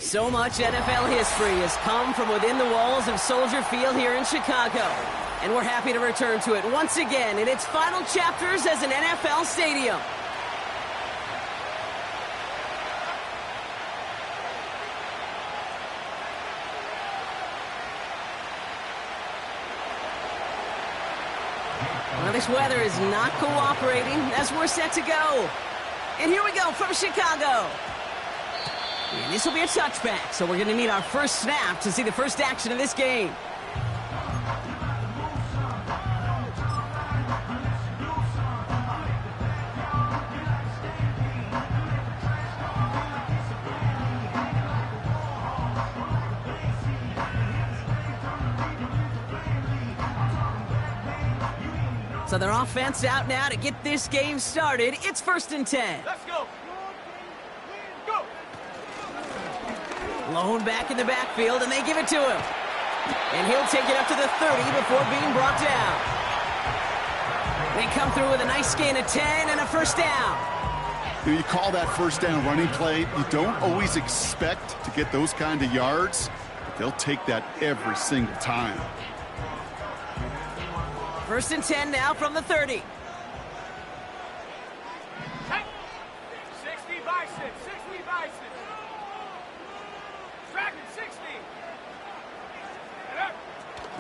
So much NFL history has come from within the walls of Soldier Field here in Chicago. And we're happy to return to it once again in its final chapters as an NFL stadium. Well, this weather is not cooperating as we're set to go. And here we go from Chicago. And this will be a touchback, so we're going to need our first snap to see the first action of this game. So their offense out now to get this game started. It's 1st and 10. Let's go. Go. Lone back in the backfield, and they give it to him. And he'll take it up to the 30 before being brought down. They come through with a nice gain of 10 and a first down. You call that first down running play. You don't always expect to get those kind of yards, but they'll take that every single time. 1st and 10 now from the 30. 60 bison, 60 bison. Tracking 60.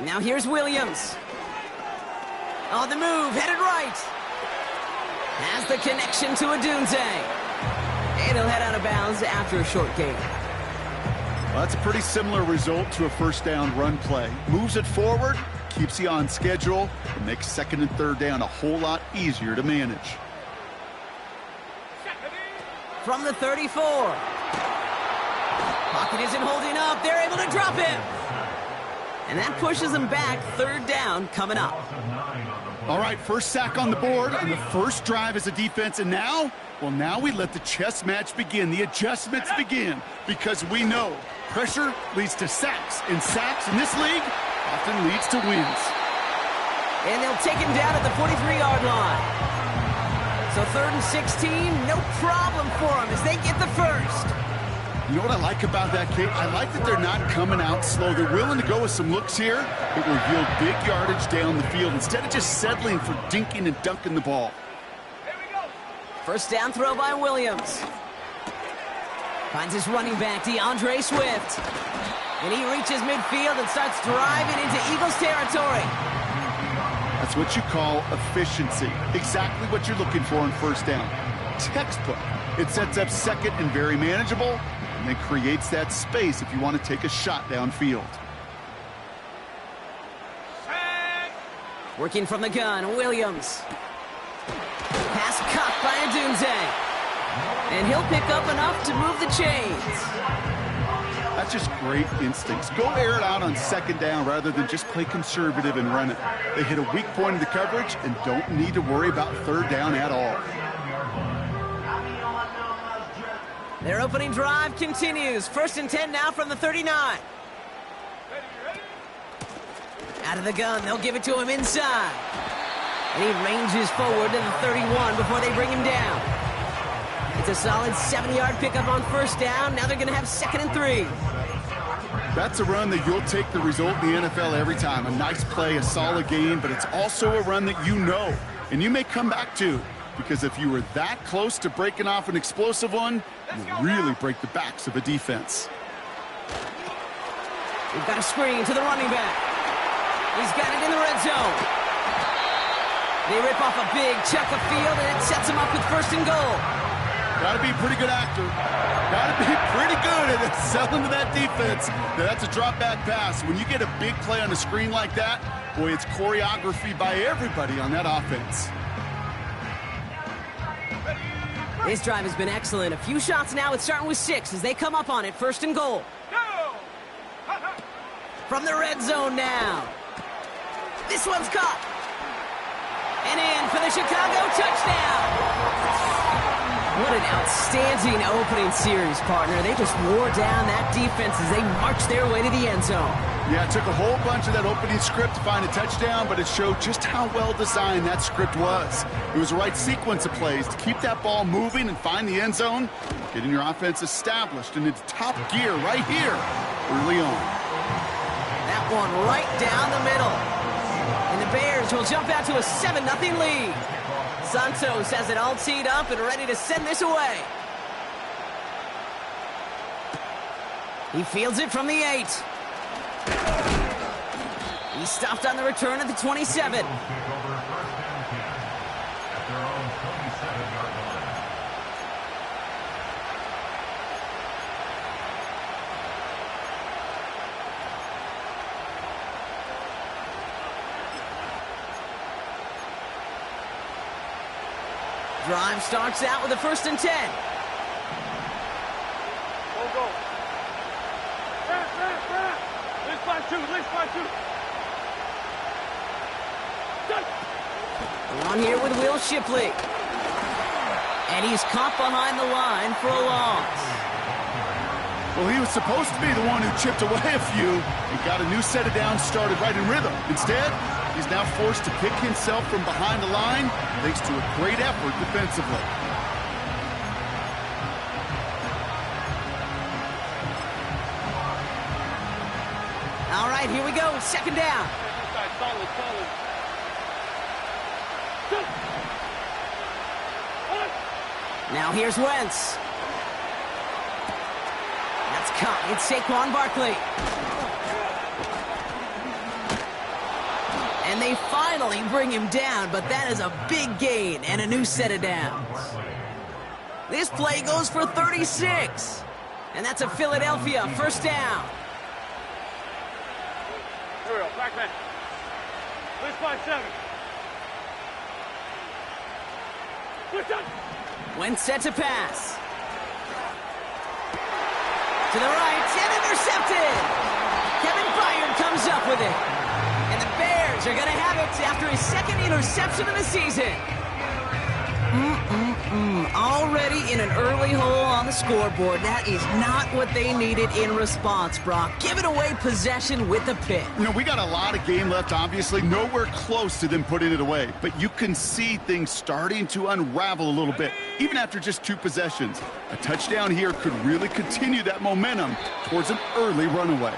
Now here's Williams. On the move, headed right. Has the connection to Odunze. And he'll head out of bounds after a short gain. Well, that's a pretty similar result to a first down run play. Moves it forward, keeps you on schedule, and makes 2nd and 3rd down a whole lot easier to manage. From the 34. Pocket isn't holding up. They're able to drop him. And that pushes them back. 3rd down coming up. All right, first sack on the board on the first drive as a defense. And now, well, now we let the chess match begin. The adjustments begin because we know pressure leads to sacks. And sacks in this league often leads to wins. And they'll take him down at the 43-yard line. So 3rd and 16, no problem for them as they get the first. You know what I like about that, Kate? I like that they're not coming out slow. They're willing to go with some looks here. It will yield big yardage down the field instead of just settling for dinking and dunking the ball. Here we go. First down throw by Williams. Finds his running back, DeAndre Swift. And he reaches midfield and starts driving into Eagles territory. That's what you call efficiency. Exactly what you're looking for in first down. Textbook. It sets up 2nd and very manageable, and then creates that space if you want to take a shot downfield. Working from the gun, Williams. Pass caught by Odunze. And he'll pick up enough to move the chains. That's just great instincts. Go air it out on 2nd down rather than just play conservative and run it. They hit a weak point in the coverage and don't need to worry about 3rd down at all. Their opening drive continues. 1st and 10 now from the 39. Out of the gun, they'll give it to him inside. And he ranges forward to the 31 before they bring him down. It's a solid 70-yard pickup on 1st down. Now they're going to have 2nd and 3. That's a run that you'll take the result in the NFL every time. A nice play, a solid game, but it's also a run that you know and you may come back to. Because if you were that close to breaking off an explosive one, you really break the backs of a defense. We've got a screen to the running back. He's got it in the red zone. They rip off a big chunk of field, and it sets him up with 1st and goal. Got to be a pretty good actor. Got to be pretty good at selling to that defense. Now, that's a drop back pass. When you get a big play on a screen like that, boy, it's choreography by everybody on that offense. This drive has been excellent. A few shots now. It's starting with 6 as they come up on it. 1st and goal. Go. From the red zone now. This one's caught. And in for the Chicago touchdown. What an outstanding opening series, partner. They just wore down that defense as they marched their way to the end zone. Yeah, it took a whole bunch of that opening script to find a touchdown, but it showed just how well designed that script was. It was the right sequence of plays to keep that ball moving and find the end zone, getting your offense established and into top gear right here early on. That one right down the middle. And the Bears will jump out to a 7-0 lead. Santos has it all teed up and ready to send this away. He fields it from the 8. He's stopped on the return at the 27. Drive starts out with a 1st and 10. Go. List by two. On here with Will Shipley. And he's caught behind the line for a loss. Well, he was supposed to be the one who chipped away a few and got a new set of downs started right in rhythm. Instead, he's now forced to pick himself from behind the line thanks to a great effort defensively. All right, here we go. 2nd down. Solid. Now here's Wentz. That's caught. It's Saquon Barkley. And they finally bring him down, but that is a big gain and a new set of downs. This play goes for 36. And that's a Philadelphia 1st down. Here we go, back man. List by 7. Switch up. Wentz set to pass. To the right, and intercepted. Kevin Byard comes up with it. And the Bears are going to have it after his 2nd interception of the season. Already in an early hole on the scoreboard. That is not what they needed in response, Brock. Giving away possession with the pick. You know, we got a lot of game left, obviously. Nowhere close to them putting it away. But you can see things starting to unravel a little bit, even after just 2 possessions. A touchdown here could really continue that momentum towards an early runaway.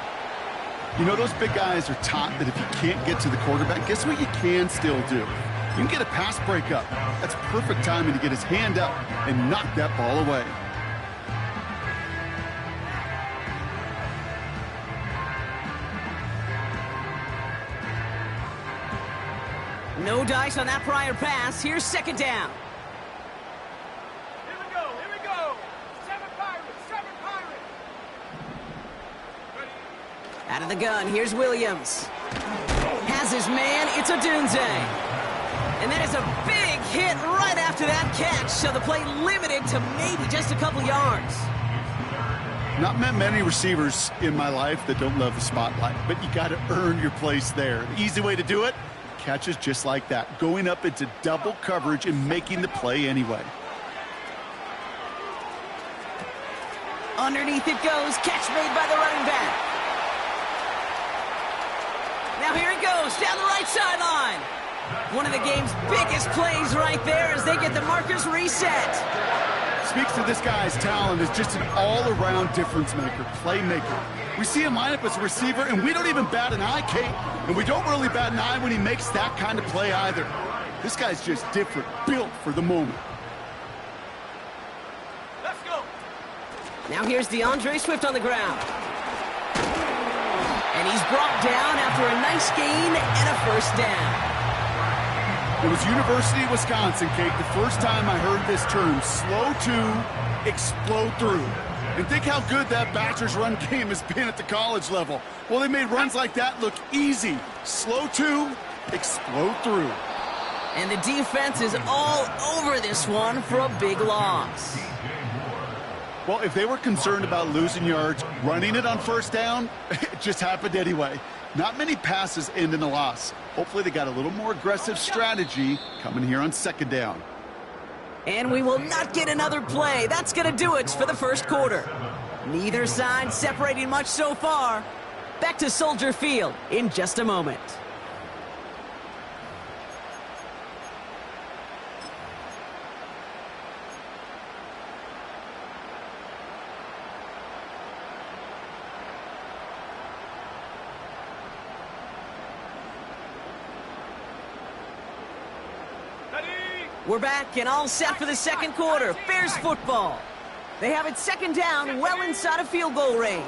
You know, those big guys are taught that if you can't get to the quarterback, guess what you can still do? You can get a pass breakup. That's perfect timing to get his hand up and knock that ball away. No dice on that prior pass. Here's 2nd down. Here we go. 7 Pirates. Ready? Out of the gun, here's Williams. Has his man, it's Odunze. And that is a big hit right after that catch, so the play limited to maybe just a couple yards. Not met many receivers in my life that don't love the spotlight, but you got to earn your place there. The easy way to do it, catches just like that, going up into double coverage and making the play anyway. Underneath it goes, catch made by the running back. Now here it goes, down the right sideline. One of the game's biggest plays right there as they get the markers reset. Speaks to this guy's talent as just an all-around difference maker, playmaker. We see him line up as a receiver, and we don't even bat an eye, Kate. And we don't really bat an eye when he makes that kind of play either. This guy's just different, built for the moment. Let's go. Now here's DeAndre Swift on the ground. And he's brought down after a nice gain and a 1st down. It was University of Wisconsin, Kate, the first time I heard this term, slow to explode through. And think how good that Badgers run game has been at the college level. Well, they made runs like that look easy. Slow to explode through. And the defense is all over this one for a big loss. Well, if they were concerned about losing yards, running it on 1st down, it just happened anyway. Not many passes end in a loss. Hopefully they got a little more aggressive strategy coming here on 2nd down. And we will not get another play. That's going to do it for the 1st quarter. Neither side separating much so far. Back to Soldier Field in just a moment. We're back and all set for the second quarter. Bears football. They have it second down, well inside of field goal range.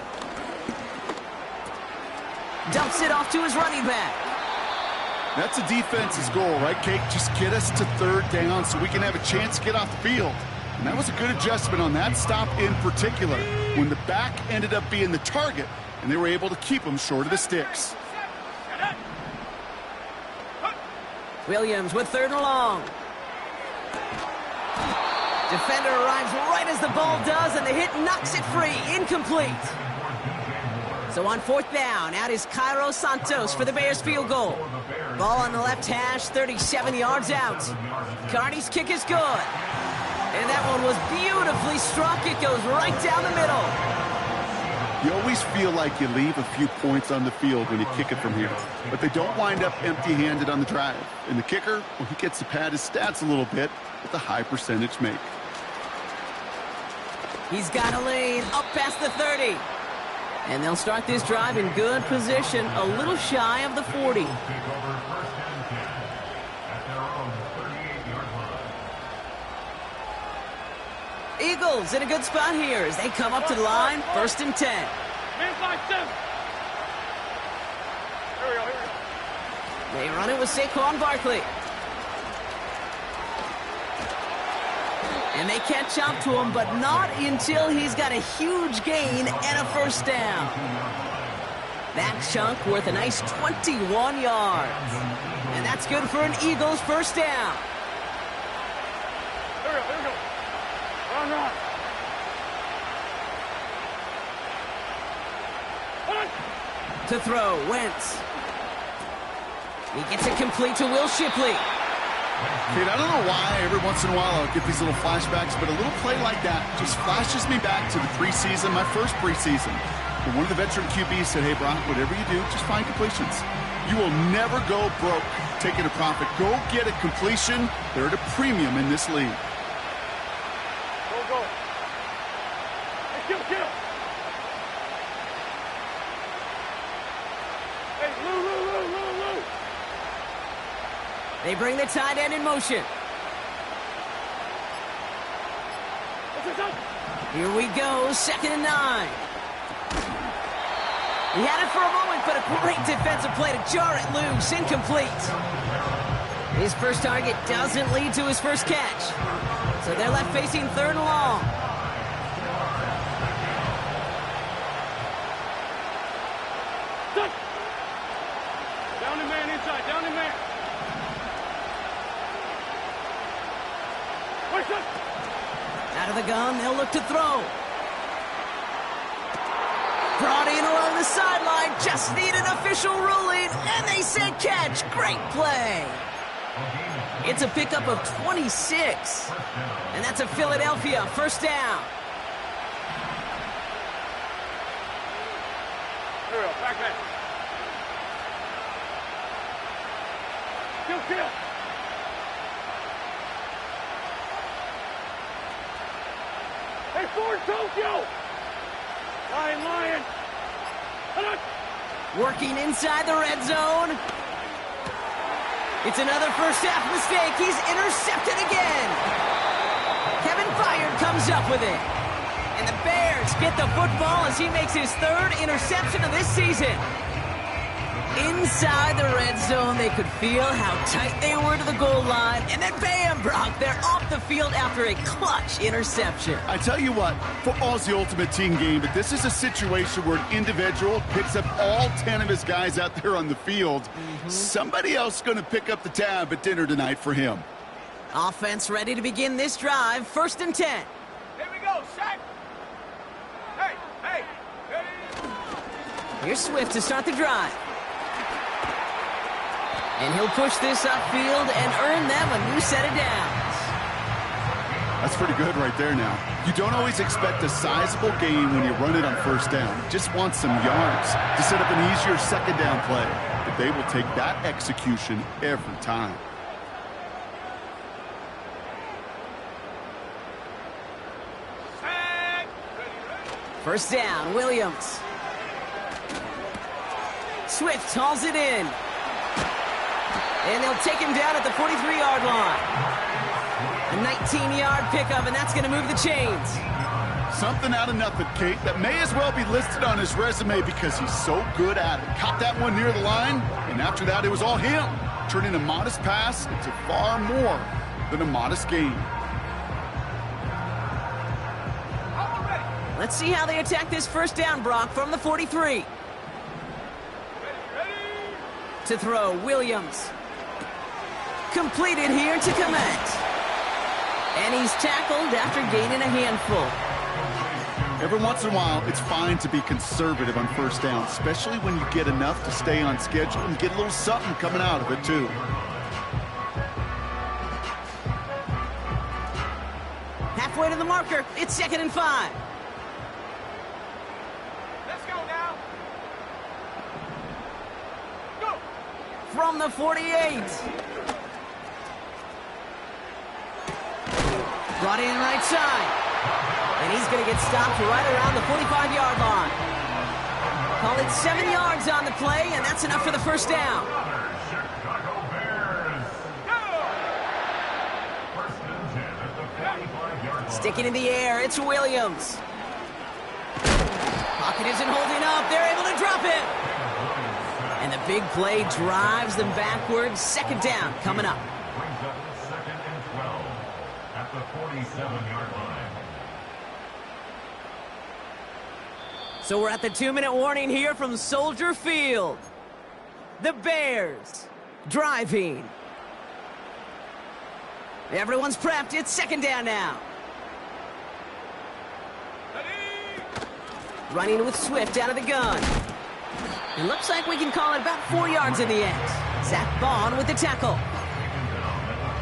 Dumps it off to his running back. That's a defense's goal, right, Kate? Just get us to third down so we can have a chance to get off the field. And that was a good adjustment on that stop in particular, when the back ended up being the target, and they were able to keep him short of the sticks. Williams with third and long. Defender arrives right as the ball does, and the hit knocks it free. Incomplete. So on fourth down, out is Cairo Santos for the Bears field goal. Ball on the left hash, 37 yards out. Carney's kick is good. And that one was beautifully struck. It goes right down the middle. You always feel like you leave a few points on the field when you kick it from here. But they don't wind up empty-handed on the drive. And the kicker, well, he gets to pad his stats a little bit with a high percentage make. He's got a lane up past the 30. And they'll start this drive in good position, a little shy of the 40. Eagles in a good spot here as they come up to the line, 1st and 10. They run it with Saquon Barkley. And they catch up to him, but not until he's got a huge gain and a first down. That chunk worth a nice 21 yards. And that's good for an Eagles first down. Here we go. Run. To throw, Wentz. He gets it complete to Will Shipley. Kate, I don't know why every once in a while I'll get these little flashbacks, but a little play like that just flashes me back to the preseason, my first preseason. And one of the veteran QBs said, hey, Brock, whatever you do, just find completions. You will never go broke taking a profit. Go get a completion. They're at a premium in this league. Go. Hey, kill. Hey, Lou. They bring the tight end in motion. Here we go, 2nd and 9. He had it for a moment, but a great defensive play to jar it loose. Incomplete. His first target doesn't lead to his first catch. So they're left facing 3rd and long. Down the man inside, down the man. Out of the gun, they'll look to throw. Brought in along the sideline, just need an official ruling, and they say catch. Great play. It's a pickup of 26, and that's a Philadelphia first down. Here we go, back man. Kill. Hey, Ford Tokyo! Lion! Working inside the red zone. It's another first half mistake. He's intercepted again. Kevin Byard comes up with it. And the Bears get the football as he makes his 3rd interception of this season. Inside the red zone, they could feel how tight they were to the goal line. And then bam, Brock, they're off the field after a clutch interception. I tell you what, football's the ultimate team game, but this is a situation where an individual picks up all 10 of his guys out there on the field. Somebody else is going to pick up the tab at dinner tonight for him. Offense ready to begin this drive, 1st and 10. Here we go, set! Hey! Here's Swift to start the drive. And he'll push this upfield and earn them a new set of downs. That's pretty good right there now. You don't always expect a sizable gain when you run it on first down. You just want some yards to set up an easier second down play. But they will take that execution every time. First down, Williams. Swift hauls it in. And they'll take him down at the 43-yard line. A 19-yard pickup, and that's going to move the chains. Something out of nothing, Kate, that may as well be listed on his resume because he's so good at it. Caught that one near the line, and after that, it was all him, turning a modest pass into far more than a modest gain. Let's see how they attack this first down, Brock, from the 43. To throw, Williams. Completed here to Kmet. And he's tackled after gaining a handful. Every once in a while, it's fine to be conservative on first down, especially when you get enough to stay on schedule and get a little something coming out of it, too. Halfway to the marker, it's 2nd and 5. From the 48. Brought in right side. And he's going to get stopped right around the 45-yard line. Call it 7 yards on the play, and that's enough for the first down. Sticking in the air, it's Williams. Pocket isn't holding up. They're able to drop it. And the big play drives them backwards. Second down coming up. Brings up 2nd and 12 at the 47-yard line. So we're at the 2-minute warning here from Soldier Field. The Bears driving. Everyone's prepped. It's second down now. Running with Swift out of the gun. It looks like we can call it about 4 yards in the end. Zach Bond with the tackle.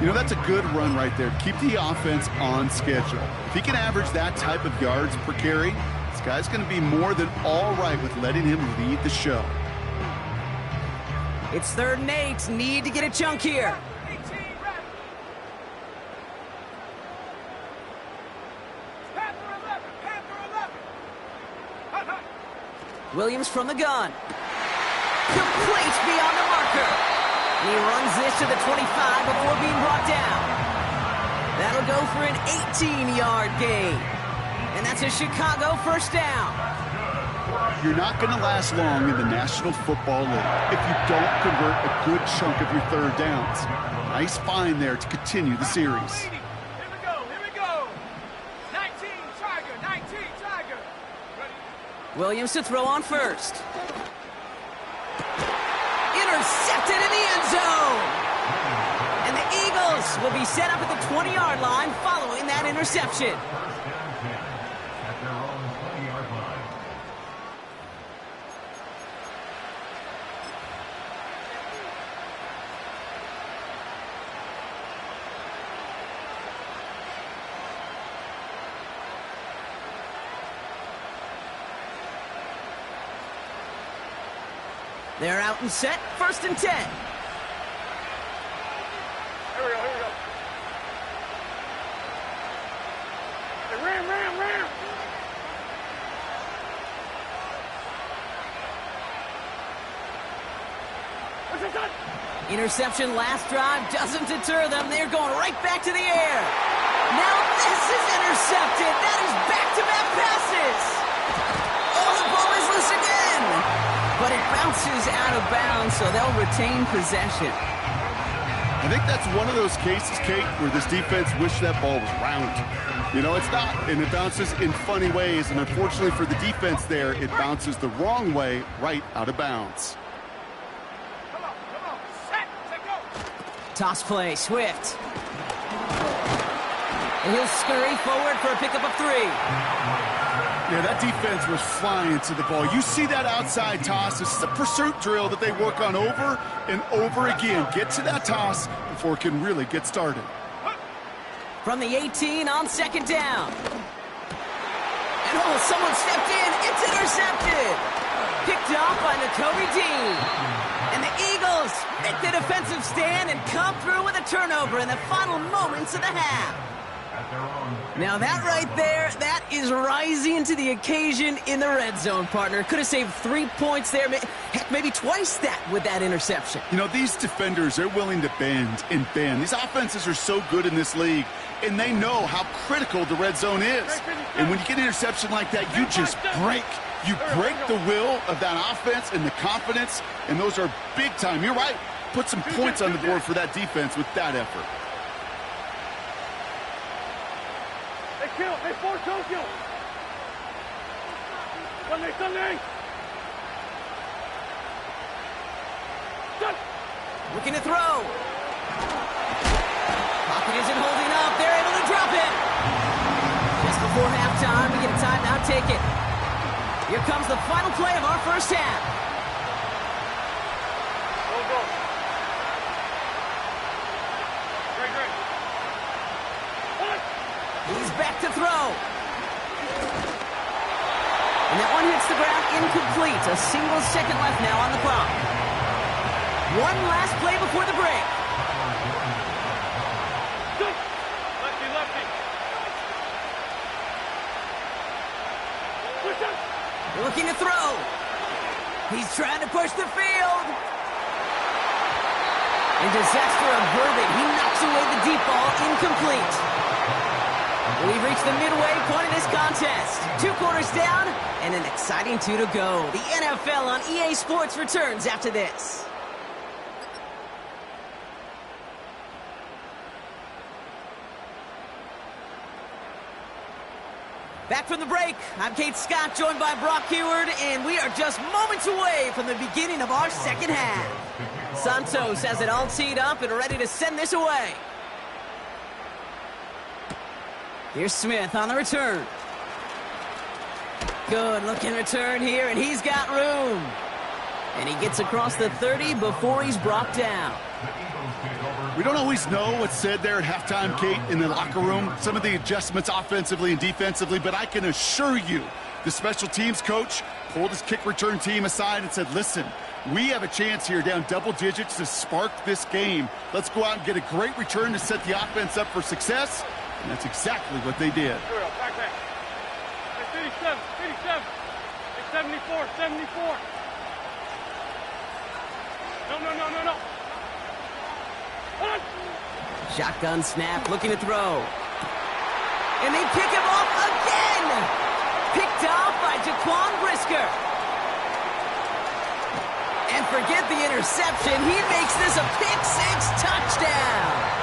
You know, that's a good run right there. Keep the offense on schedule. If he can average that type of yards per carry, this guy's going to be more than all right with letting him lead the show. It's 3rd and 8. Need to get a chunk here. Williams from the gun. Complete beyond the marker. And he runs this to the 25 before being brought down. That'll go for an 18-yard gain. And that's a Chicago first down. You're not going to last long in the National Football League if you don't convert a good chunk of your third downs. Nice find there to continue the series. Here we go. 19, Tiger. Williams to throw on first. Intercepted in the end zone. And the Eagles will be set up at the 20-yard line following that interception. At their own 20-yard line. They're out and set. 1st and 10. Here we go. Hey, ram. What's this done? Interception last drive doesn't deter them. They're going right back to the air. Now this is intercepted. That is back-to-back passes. Oh, the ball is loose again. But it bounces out of bounds, so they'll retain possession. I think that's one of those cases, Kate, where this defense wished that ball was round. You know, it's not, and it bounces in funny ways, and unfortunately for the defense there, it bounces the wrong way right out of bounds. Come on. Set, go. Toss play, Swift. And he'll scurry forward for a pickup of 3. Yeah, that defense was flying to the ball. You see that outside toss. This is a pursuit drill that they work on over and over again. Get to that toss before it can really get started. from the 18 on second down. And oh, someone stepped in. It's intercepted. Picked off by Nakobe Dean. And the Eagles make the defensive stand and come through with a turnover in the final moments of the half. Now that right there, that is rising to the occasion in the red zone, partner. Could have saved 3 points there. Heck, maybe twice that with that interception. You know, these defenders, they're willing to bend and bend. These offenses are so good in this league, and they know how critical the red zone is. And when you get an interception like that, you just break. You break the will of that offense and the confidence, and those are big time. You're right. Put some points on the board for that defense with that effort. Hey, for Tokyo! Sunday! Looking to throw. Pocket isn't holding up. They're able to drop it. Just before halftime, we get a timeout. Take it. Here comes the final play of our first half. Go. Great. He's back to throw. And that one hits the ground incomplete. A single second left now on the clock. One last play before the break. Lefty. Push up. Looking to throw. He's trying to push the field. And disaster averted. He knocks away the deep ball, incomplete. We've reached the midway point of this contest. 2 quarters down and an exciting 2 to go. The NFL on EA Sports returns after this. Back from the break, I'm Kate Scott, joined by Brock Heward, and we are just moments away from the beginning of our second half. Santos has it all teed up and ready to send this away. Here's Smith on the return. Good looking return here, and he's got room. And he gets across the 30 before he's brought down. We don't always know what's said there at halftime, Kate, in the locker room. Some of the adjustments offensively and defensively, but I can assure you the special teams coach pulled his kick return team aside and said, listen, we have a chance here down double digits to spark this game. Let's go out and get a great return to set the offense up for success. And that's exactly what they did. Here we go, back. 87. 74. No. Shotgun snap, looking to throw. And they pick him off again! Picked off by Jaquan Brisker. And forget the interception, he makes this a pick-6 touchdown!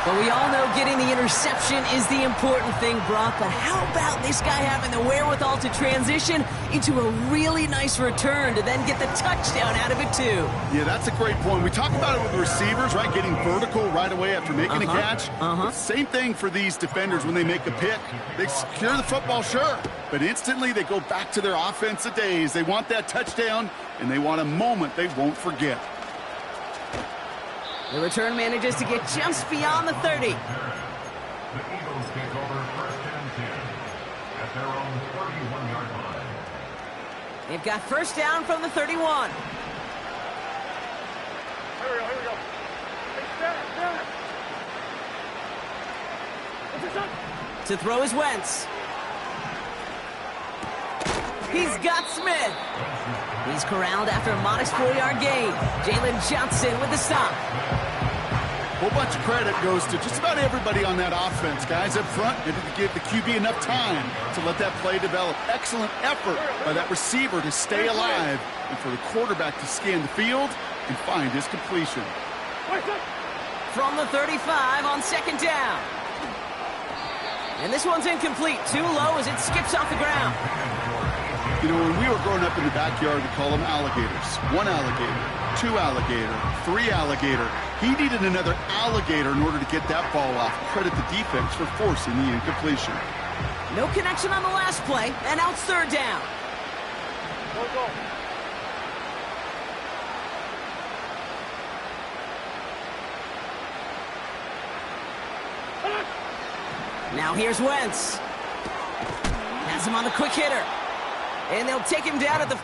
But we all know getting the interception is the important thing, Brock. But how about this guy having the wherewithal to transition into a really nice return to then get the touchdown out of it, too? Yeah, that's a great point. We talk about it with the receivers, right? Getting vertical right away after making a catch. Same thing for these defenders when they make a pick. They secure the football, sure. But instantly they go back to their offensive days. They want that touchdown, and they want a moment they won't forget. The return manages to get just beyond the 30. The Eagles take over 1st and 10 at their own 31-yard line. They've got first down from the 31. Here we go. Hey, stand. What's this up? To throw is Wentz. He's got Smith. He's corralled after a modest 4-yard gain. Jalen Johnson with the stop. A whole bunch of credit goes to just about everybody on that offense. Guys up front needed to give the QB enough time to let that play develop. Excellent effort by that receiver to stay alive and for the quarterback to scan the field and find his completion. From the 35 on second down. And this one's incomplete. Too low as it skips off the ground. You know, when we were growing up in the backyard, we call them alligators. 1 alligator, 2 alligator, 3 alligator. He needed another alligator in order to get that ball off. Credit the defense for forcing the incompletion. No connection on the last play, and now it's third down. Go. Now here's Wentz. Has him on the quick hitter. And they'll take him down at the...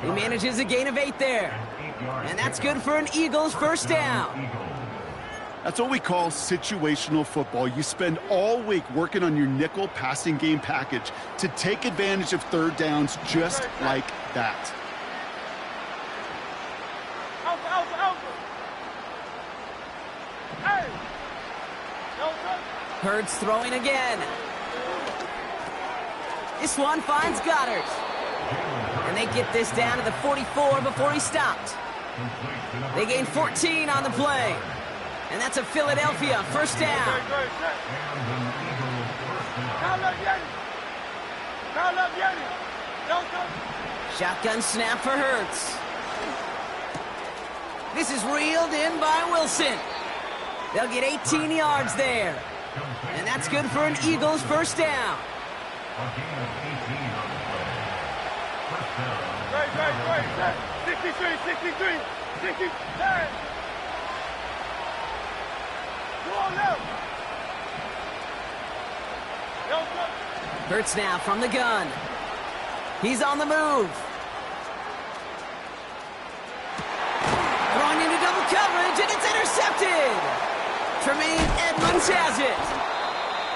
He manages a gain of 8 there. And that's good for an Eagles first down. That's what we call situational football. You spend all week working on your nickel passing game package to take advantage of third downs just like that. Hurts throwing again. This one finds Goddard. And they get this down to the 44 before he stopped. They gain 14 on the play. And that's a Philadelphia first down. Shotgun snap for Hurts. This is reeled in by Wilson. They'll get 18 yards there. And that's good for an Eagles first down. Great. 63. Hurts now from the gun. He's on the move. Throwing into double coverage, and it's intercepted. Tremaine Edmonds has it.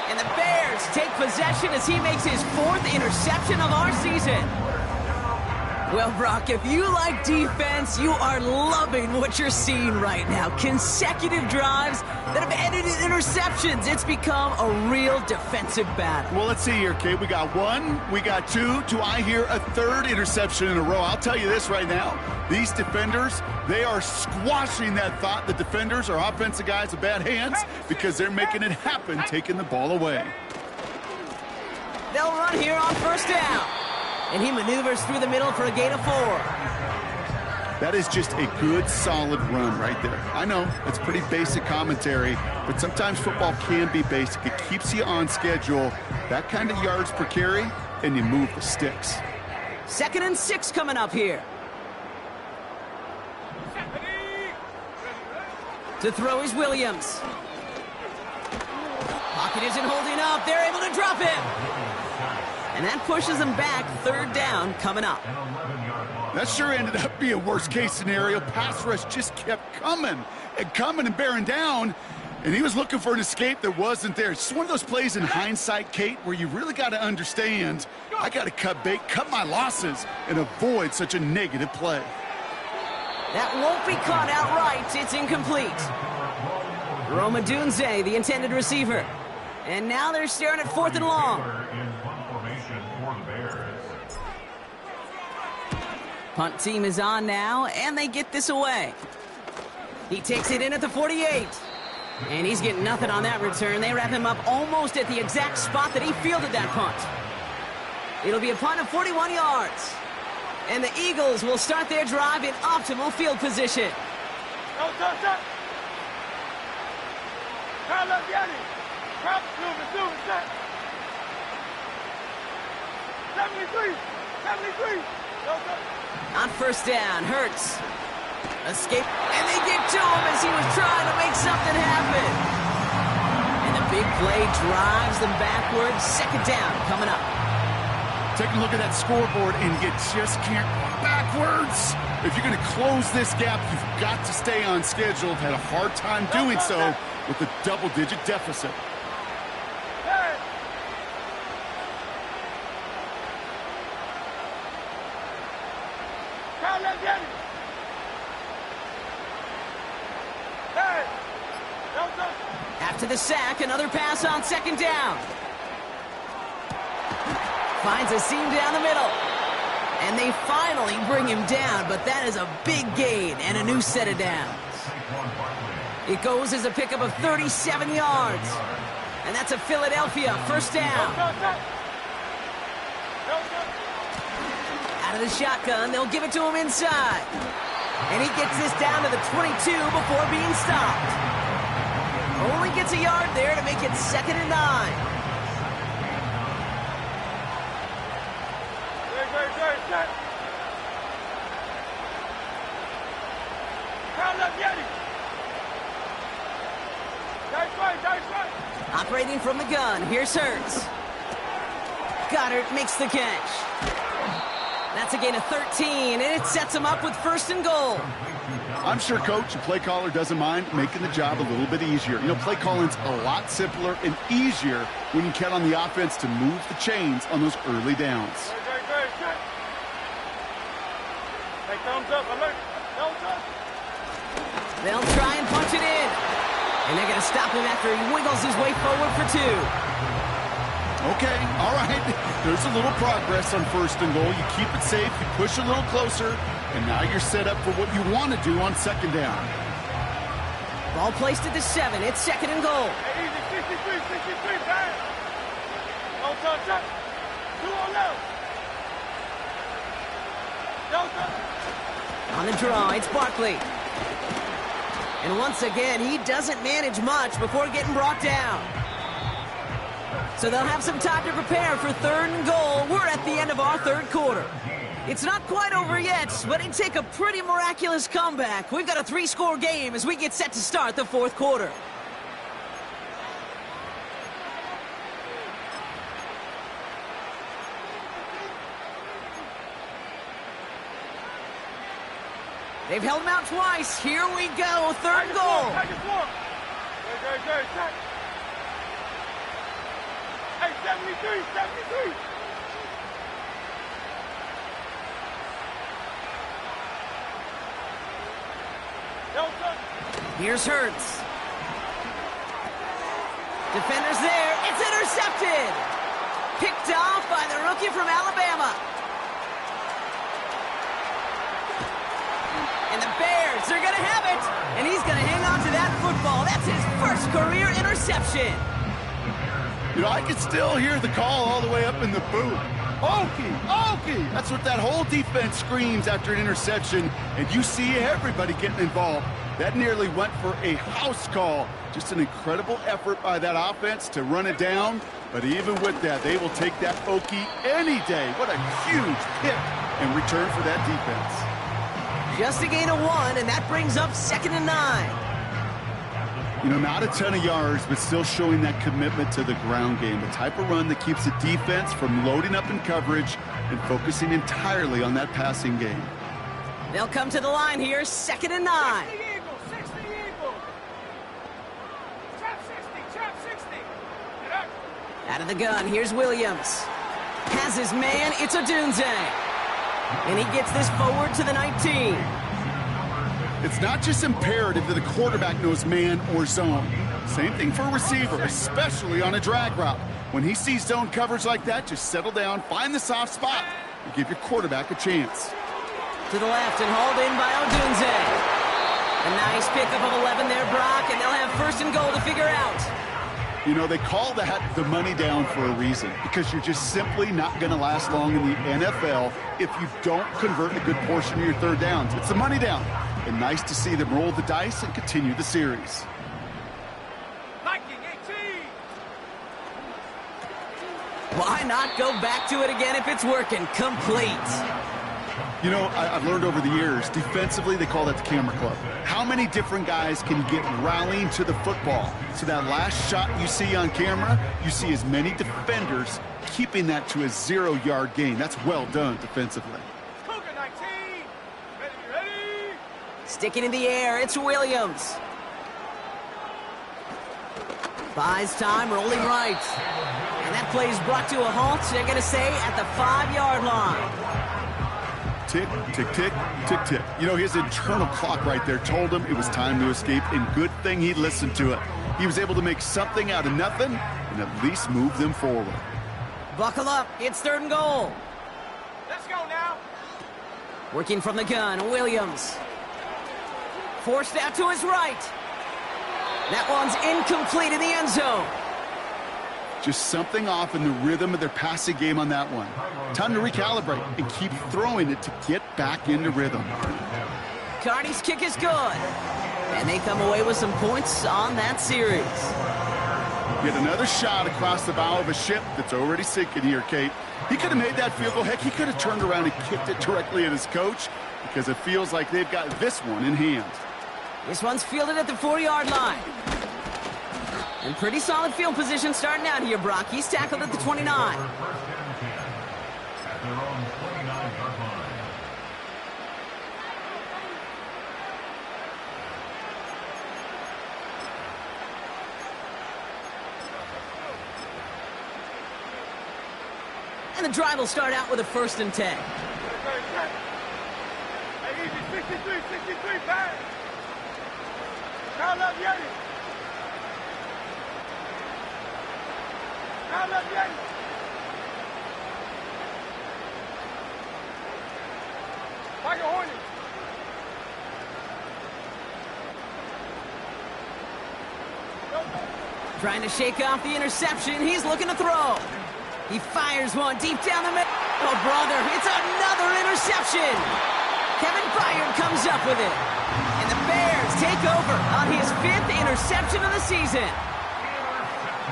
And the Bears take possession as he makes his 4th interception of our season. Well, Brock, if you like defense, you are loving what you're seeing right now. Consecutive drives that have ended in interceptions. It's become a real defensive battle. Well, let's see here, Kate. We got 1, we got 2. Do I hear a 3rd interception in a row? I'll tell you this right now. These defenders, they are squashing that thought the defenders are offensive guys with bad hands because they're making it happen, taking the ball away. They'll run here on first down. And he maneuvers through the middle for a gain of 4. That is just a good, solid run right there. I know, it's pretty basic commentary, but sometimes football can be basic. It keeps you on schedule. That kind of yards per carry, and you move the sticks. 2nd and 6 coming up here. To throw is Williams. Pocket isn't holding up. They're able to drop him. And that pushes them back. 3rd down coming up. That sure ended up being a worst-case scenario. Pass rush just kept coming and bearing down, and he was looking for an escape that wasn't there. It's just one of those plays in hindsight, Kate, where you really got to understand, I got to cut bait, cut my losses, and avoid such a negative play. That won't be caught outright. It's incomplete. Rome Odunze, the intended receiver. And now they're staring at 4th and long. Punt team is on now, and they get this away. He takes it in at the 48. And he's getting nothing on that return. They wrap him up almost at the exact spot that he fielded that punt. It'll be a punt of 41 yards. And the Eagles will start their drive in optimal field position. On first down, Hurts. Escape, and they get to him as he was trying to make something happen. And the big play drives them backwards. 2nd down coming up. Take a look at that scoreboard, and you just can't run backwards. If you're going to close this gap, you've got to stay on schedule. Had a hard time doing so with a double-digit deficit. After the sack, another pass on 2nd down. Finds a seam down the middle. And they finally bring him down, but that is a big gain and a new set of downs. It goes as a pickup of 37 yards. And that's a Philadelphia first down. Out of the shotgun, they'll give it to him inside. And he gets this down to the 22 before being stopped. Only gets a yard there to make it 2nd and 9. Good. Count up, Yeti. Dice right. Operating from the gun, here's Hurts. Goddard makes the catch. That's a gain of 13, and it sets him up with 1st and goal. I'm sure coach and play caller doesn't mind making the job a little bit easier. You know, play calling's a lot simpler and easier when you count on the offense to move the chains on those early downs. Good. Hey, thumbs up, alert. Thumbs up. They'll try and punch it in. And they're going to stop him after he wiggles his way forward for 2. Okay, all right. There's a little progress on 1st and goal. You keep it safe, you push a little closer, and now you're set up for what you want to do on 2nd down. Ball placed at the 7. It's 2nd and goal. Hey, easy, 63, man. No touch. 2 on left. No touch. On the draw, it's Barkley. And once again, he doesn't manage much before getting brought down. So they'll have some time to prepare for 3rd and goal. We're at the end of our 3rd quarter. It's not quite over yet, but it'd take a pretty miraculous comeback. We've got a 3-score game as we get set to start the 4th quarter. They've held him out twice. Here we go, 3rd and goal. Good. Hey, 73. Here's Hurts. Defenders there. It's intercepted. Picked off by the rookie from Alabama. And the Bears are going to have it. And he's going to hang on to that football. That's his 1st career interception. You know, I can still hear the call all the way up in the booth. Okey! That's what that whole defense screams after an interception, and you see everybody getting involved. That nearly went for a house call. Just an incredible effort by that offense to run it down, but even with that, they will take that Okey any day. What a huge pick in return for that defense. Just a gain of 1, and that brings up 2nd and 9. You know, not a ton of yards, but still showing that commitment to the ground game. The type of run that keeps the defense from loading up in coverage and focusing entirely on that passing game. They'll come to the line here, 2nd and 9. 60 Eagles. Trap 60. Get up. Out of the gun, here's Williams. Has his man, it's Odunze. And he gets this forward to the 19. It's not just imperative that a quarterback knows man or zone. Same thing for a receiver, especially on a drag route. When he sees zone coverage like that, just settle down, find the soft spot, and give your quarterback a chance. To the left and hauled in by Odunze. A nice pickup of 11 there, Brock, and they'll have 1st and goal to figure out. You know, they call that the money down for a reason, because you're just simply not going to last long in the NFL if you don't convert a good portion of your 3rd downs. It's the money down. And nice to see them roll the dice and continue the series. Viking 18. Why not go back to it again if it's working? Complete. You know, I've learned over the years, defensively, they call that the camera club. How many different guys can get rallying to the football? So that last shot you see on camera, you see as many defenders keeping that to a 0-yard gain. That's well done defensively. Cougar 19. Ready. Sticking in the air, it's Williams. Buys time, rolling right. And that play is brought to a halt, they're going to say, at the 5-yard line. Tick, tick, tick, tick, tick. You know, his internal clock right there told him it was time to escape, and good thing he listened to it. He was able to make something out of nothing and at least move them forward. Buckle up, it's 3rd and goal. Let's go now. Working from the gun, Williams. Forced out to his right. That one's incomplete in the end zone. Just something off in the rhythm of their passing game on that one. Time to recalibrate and keep throwing it to get back into rhythm. Carney's kick is good. And they come away with some points on that series. Get another shot across the bow of a ship that's already sinking here, Kate. He could have made that field goal. Heck, he could have turned around and kicked it directly at his coach because it feels like they've got this one in hand. This one's fielded at the 40-yard line. And pretty solid field position starting out here, Brock. He's tackled at the 29. At their own 29-yard line. And the drive will start out with a 1st and 10. Hey, easy, 63, bang. Count up, Yeti. Count up, Yeti. Michael Horney. Trying to shake off the interception. He's looking to throw. He fires one deep down the middle. Oh, brother, it's another interception. Kevin Byard comes up with it. And the Bears take over on his 5th interception of the season.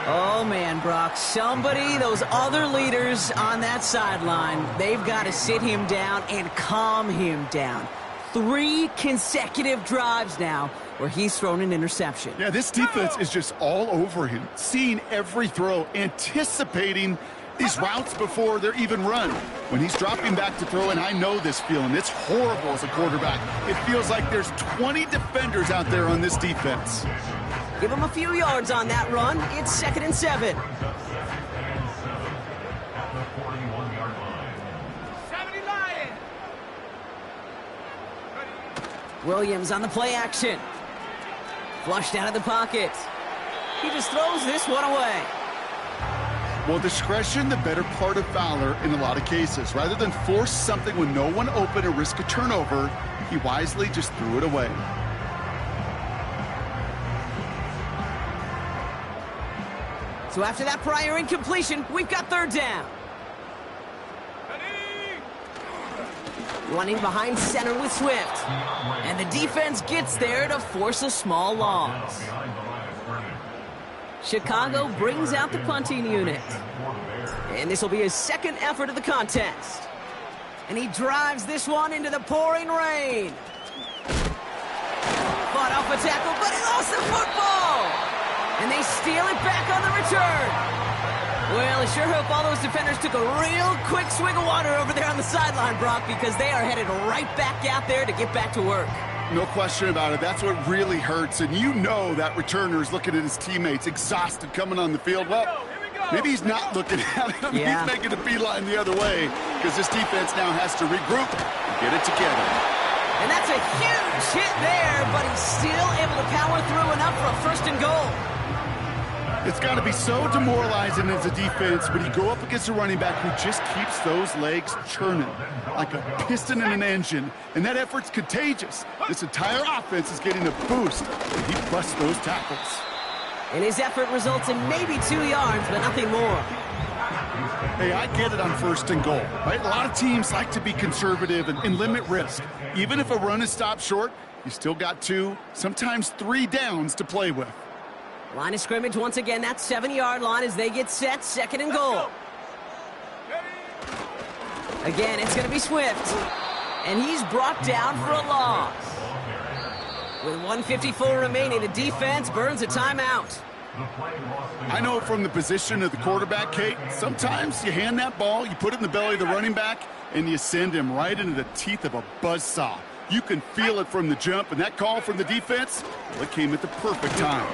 Oh, man, Brock, somebody, those other leaders on that sideline, they've got to sit him down and calm him down. 3 consecutive drives now where he's thrown an interception. Yeah, this defense is just all over him, seeing every throw, anticipating these routes before they're even run. When he's dropping back to throw, and I know this feeling, it's horrible as a quarterback. It feels like there's 20 defenders out there on this defense. Give him a few yards on that run. It's 2nd and 7. At the 41-yard line. 70 Lions. Williams on the play action. Flushed out of the pocket. He just throws this one away. Well, discretion, the better part of valor in a lot of cases. Rather than force something when no one open or risk a turnover, he wisely just threw it away. So after that prior incompletion, we've got 3rd down. Running behind center with Swift. And the defense gets there to force a small loss. Chicago brings out the punting unit. And this will be his 2nd effort of the contest. And he drives this one into the pouring rain. Fought off a tackle, but he lost the football. And they steal it back on the return. Well, I sure hope all those defenders took a real quick swig of water over there on the sideline, Brock, because they are headed right back out there to get back to work. No question about it. That's what really hurts. And you know that returner is looking at his teammates, exhausted, coming on the field. Well, maybe he's not looking at him. Yeah. He's making a beeline the other way because this defense now has to regroup and get it together. And that's a huge hit there, but he's still able to power through enough for a 1st and goal. It's got to be so demoralizing as a defense when you go up against a running back who just keeps those legs churning like a piston in an engine, and that effort's contagious. This entire offense is getting a boost when he busts those tackles. And his effort results in maybe 2 yards, but nothing more. Hey, I get it on 1st and goal, right? A lot of teams like to be conservative and limit risk. Even if a run is stopped short, you still got 2, sometimes 3 downs to play with. Line of scrimmage once again, that 7-yard line as they get set, 2nd and goal. Again, it's going to be Swift. And he's brought down for a loss. With 1:54 remaining, the defense burns a timeout. I know from the position of the quarterback, Kate, sometimes you hand that ball, you put it in the belly of the running back, and you send him right into the teeth of a buzzsaw. You can feel it from the jump, and that call from the defense, well, it came at the perfect time.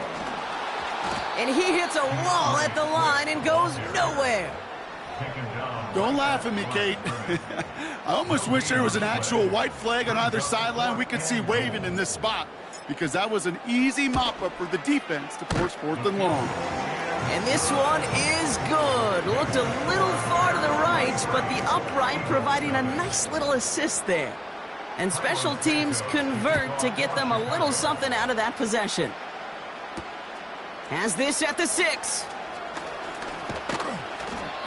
And he hits a wall at the line and goes nowhere. Don't laugh at me, Kate. I almost wish there was an actual white flag on either sideline we could see waving in this spot, because that was an easy mop-up for the defense to force 4th and long. And this one is good. Looked a little far to the right, but the upright providing a nice little assist there. And special teams convert to get them a little something out of that possession. Has this at the 6.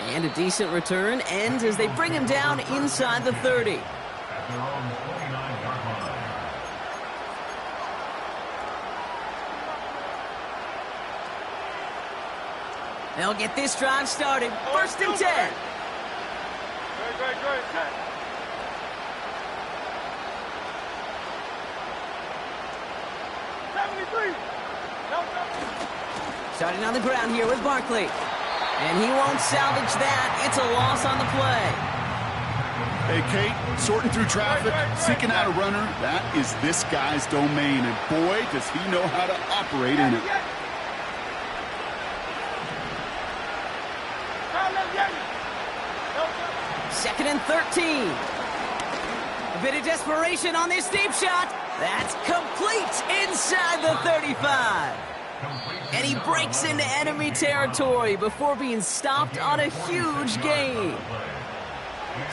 And a decent return ends as they bring him down inside the 30. At their own 29-yard line. They'll get this drive started. First and 10. Great. 73. No. Starting on the ground here with Barkley. And he won't salvage that. It's a loss on the play. Hey, Kate, sorting through traffic, seeking out a runner, that is this guy's domain, and boy, does he know how to operate in it. Second and 13. A bit of desperation on this deep shot. That's complete inside the 35. And he breaks into enemy territory before being stopped on a huge gain.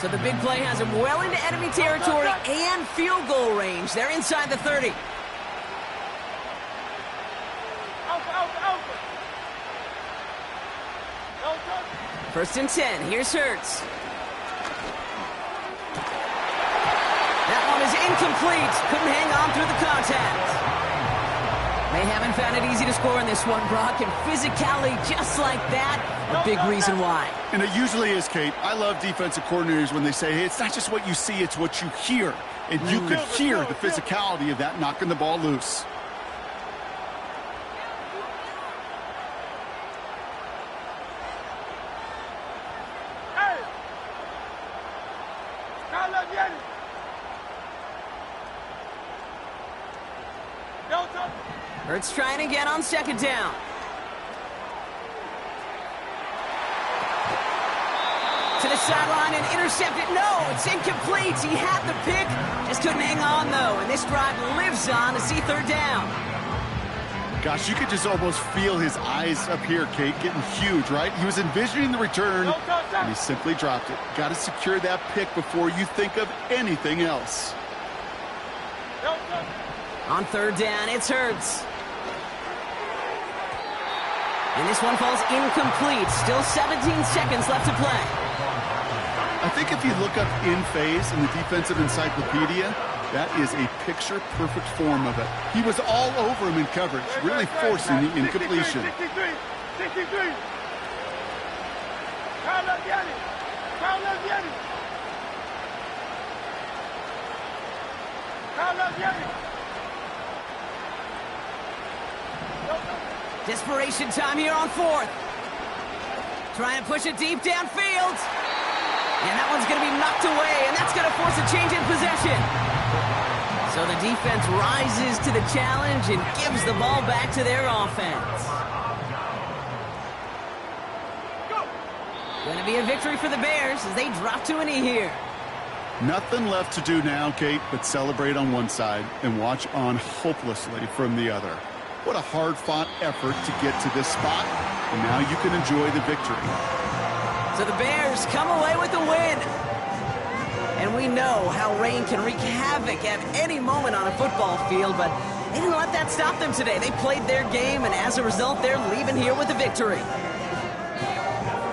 So the big play has him well into enemy territory and field goal range. They're inside the 30. First and 10. Here's Hurts. That one is incomplete. Couldn't hang on through the contact. They haven't found it easy to score in this one, Brock, and physicality just like that, a big reason why. And it usually is, Kate. I love defensive coordinators when they say, hey, it's not just what you see, it's what you hear. And you could hear the physicality of that knocking the ball loose. Hurts trying again on second down. To the sideline and intercepted. No, it's incomplete. He had the pick. Just couldn't hang on, though. And this drive lives on to see third down. Gosh, you could just almost feel his eyes up here, Kate, getting huge, right? He was envisioning the return, and he simply dropped it. Got to secure that pick before you think of anything else. On third down, it's Hurts. And this one falls incomplete. Still 17 seconds left to play. I think if you look up in phase in the defensive encyclopedia, that is a picture-perfect form of it. He was all over him in coverage, really forcing the incompletion. 63. Desperation time here on fourth. Trying to push it deep downfield. And that one's going to be knocked away, and that's going to force a change in possession. So the defense rises to the challenge and gives the ball back to their offense. Going to be a victory for the Bears as they drop to a knee here. Nothing left to do now, Kate, but celebrate on one side and watch on hopelessly from the other. What a hard-fought effort to get to this spot, and now you can enjoy the victory. So the Bears come away with the win. And we know how rain can wreak havoc at any moment on a football field, but they didn't let that stop them today. They played their game, and as a result, they're leaving here with a victory.